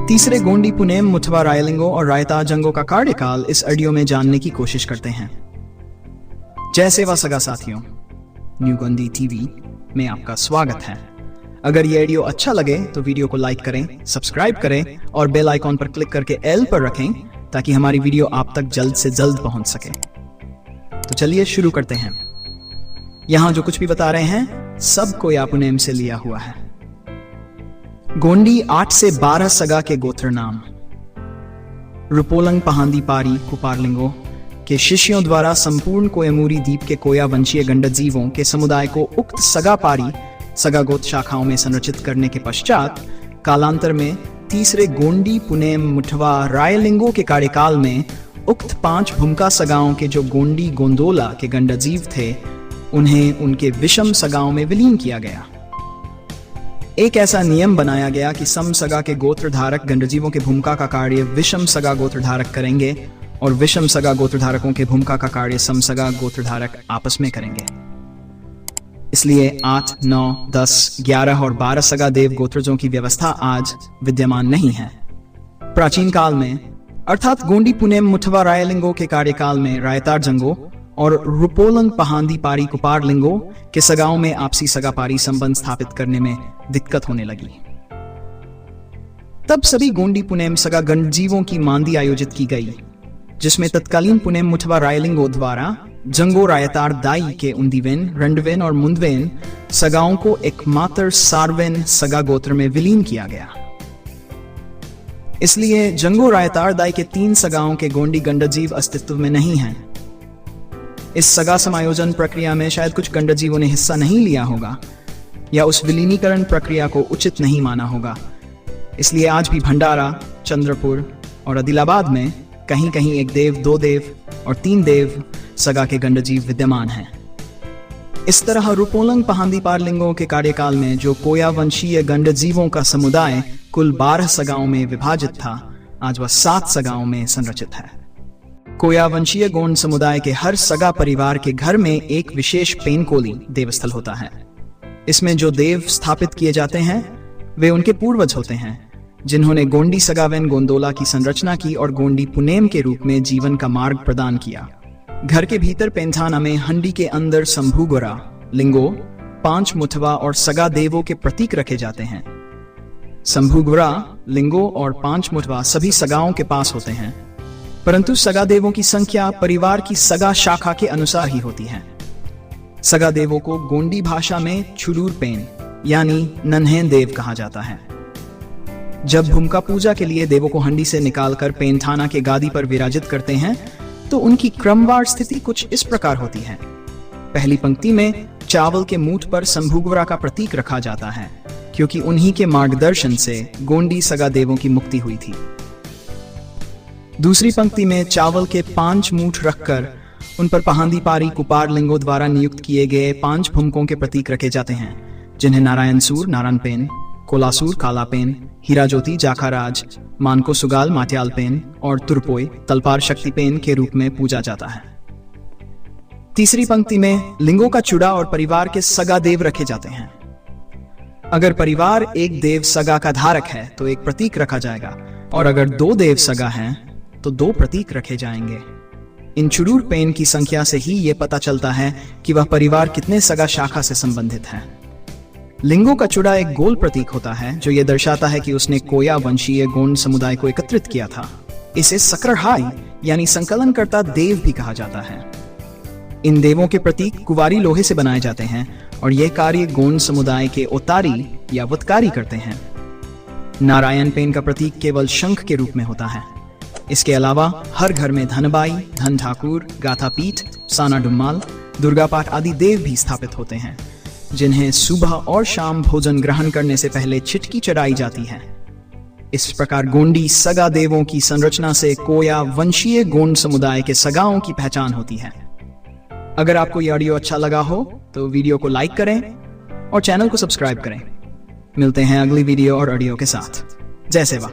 तीसरे गोंडी पुनेम मुथवा रायलिंगो और रायता जंगों का कार्यकाल इस ऑडियो में जानने की कोशिश करते हैं। जय सेवा सगा साथियों, न्यू गोंडी टीवी में आपका स्वागत है। अगर ये ऑडियो अच्छा लगे तो वीडियो को लाइक करें, सब्सक्राइब करें और बेल आइकॉन पर क्लिक करके एल पर रखें ताकि हमारी वीडियो आप तक जल्द से जल्द पहुंच सके। तो चलिए शुरू करते हैं। यहां जो कुछ भी बता रहे हैं सब कोया पुनेम से लिया हुआ है। गोंडी 8 से 12 सगा के गोत्र नाम। रुपोलंग पहांदी पारी कुपारलिंगो के शिष्यों द्वारा संपूर्ण कोयमूरी द्वीप के कोया वंशीय गंडजीवों के समुदाय को उक्त सगा पारी सगा गोत्र शाखाओं में संरचित करने के पश्चात कालांतर में तीसरे गोंडी पुनेम मुठवा रायलिंगो के कार्यकाल में उक्त 5 भूमिका सगाओं के जो गोंडी गोंदोला के गंडजीव थे उन्हें उनके विषम सगाओं में विलीन किया गया। एक ऐसा नियम बनाया गया कि सम सगा के गोत्रधारक गंडजीवों के भूमिका का कार्य विषम सगा गोत्रधारक करेंगे और विषम सगा गोत्रधारकों के भूमिका का कार्य सम सगा गोत्रधारक आपस में करेंगे। इसलिए 8, 9, 10, 11 और 12 सगा देव गोत्रजों की व्यवस्था आज विद्यमान नहीं है। प्राचीन काल में अर्थात गोंडी पुनेम मुठवा रायलिंगो के कार्यकाल में रायतार जंगो और रुपोलंग पहांदी पारी कुपारलिंगो के सगाओं में आपसी सगा पारी संबंध स्थापित करने में दिक्कत होने लगी। तब सभी गोंडी पुनेम सगा गंडजीवों की मांदी आयोजित की गई, जिसमें तत्कालीन पुनेम मुठवा रायलिंगो द्वारा जंगो रायतार दाई के उन्दिवेन, रंडवेन और मुंदवेन सगाओं को एकमात्र सारवेन सगा गोत्र में विलीन किया गया। इसलिए जंगो रायतार दाई के 3 सगाओं के गोंडी गंडजीव अस्तित्व में नहीं हैं। इस सगा समायोजन प्रक्रिया में शायद कुछ गंडजीवों ने हिस्सा नहीं लिया होगा या उस विलीनीकरण प्रक्रिया को उचित नहीं माना होगा। इसलिए आज भी भंडारा, चंद्रपुर और आदिलाबाद में कहीं कहीं 1 देव, 2 देव और 3 देव सगा के गंडजीव विद्यमान हैं। इस तरह रुपोलंग पहांदी पारलिंगों के कार्यकाल में जो कोया वंशीय गंडजीवों का समुदाय कुल 12 सगाओं में विभाजित था, आज वह 7 सगाओं में संरचित है। कोया वंशीय गोंड समुदाय के हर सगा परिवार के घर में एक विशेष पेनकोली देवस्थल होता है। इसमें जो देव स्थापित किए जाते हैं वे उनके पूर्वज होते हैं, जिन्होंने गोंडी सगावेन गोंदोला की संरचना की और गोंडी पुनेम के रूप में जीवन का मार्ग प्रदान किया। घर के भीतर पेंथाना में हंडी के अंदर संभुगोरा, लिंगो, 5 मुठवा और सगा देवों के प्रतीक रखे जाते हैं। संभुगोरा, लिंगो और 5 मुठवा सभी सगाओं के पास होते हैं, परंतु सगा देवों की संख्या परिवार की सगा शाखा के अनुसार ही होती है। सगा देवों को गोंडी भाषा में छुरूर पेन यानी नन्हे देव कहा जाता है। जब भूमिका पूजा के लिए देवों को हंडी से निकालकर पेंथाना के गादी पर विराजित करते हैं तो उनकी क्रमवार स्थिति कुछ इस प्रकार होती है। पहली पंक्ति में चावल के मूठ पर संभुगोरा का प्रतीक रखा जाता है, क्योंकि उन्हीं के मार्गदर्शन से गोंडी सगा देवों की मुक्ति हुई थी। दूसरी पंक्ति में चावल के 5 मूठ रखकर उन पर पहांदी पारी कुपारलिंगो द्वारा नियुक्त किए गए 5 भूमिकों के प्रतीक रखे जाते हैं, जिन्हें नारायणसूर नारायण पेन, कोलासूर काला पेन, हीरा ज्योति जाखाराज, मानको सुगाल माट्याल पेन और तुरपोई तलपार शक्ति पेन के रूप में पूजा जाता है। तीसरी पंक्ति में लिंगों का चूड़ा और परिवार के सगा देव रखे जाते हैं। अगर परिवार एक देव सगा का धारक है तो एक प्रतीक रखा जाएगा, और अगर 2 देव सगा हैं तो 2 प्रतीक रखे जाएंगे। इन चुरूर पेन की संख्या से ही यह पता चलता है कि वह परिवार कितने सगा शाखा से संबंधित है। लिंगों का चूड़ा एक गोल प्रतीक होता है जो यह दर्शाता है कि उसने कोया वंशीय गोंड समुदाय को एकत्रित किया था। इसे सकरहाई यानी संकलनकर्ता देव भी कहा जाता है। इन देवों के प्रतीक कुवारी लोहे से बनाए जाते हैं और यह कार्य गोंड समुदाय के ओतारी या वतकारी करते हैं। नारायण पेन का प्रतीक केवल शंख के रूप में होता है। इसके अलावा हर घर में धनबाई, धन ठाकुर, गाथा पीठ, साना डुम्माल, दुर्गा पाठ आदि देव भी स्थापित होते हैं, जिन्हें सुबह और शाम भोजन ग्रहण करने से पहले छिटकी चढ़ाई जाती है। इस प्रकार गोंडी सगा देवों की संरचना से कोया वंशीय गोंड समुदाय के सगाओं की पहचान होती है। अगर आपको यह ऑडियो अच्छा लगा हो तो वीडियो को लाइक करें और चैनल को सब्सक्राइब करें। मिलते हैं अगली वीडियो और ऑडियो के साथ। जय सेवा।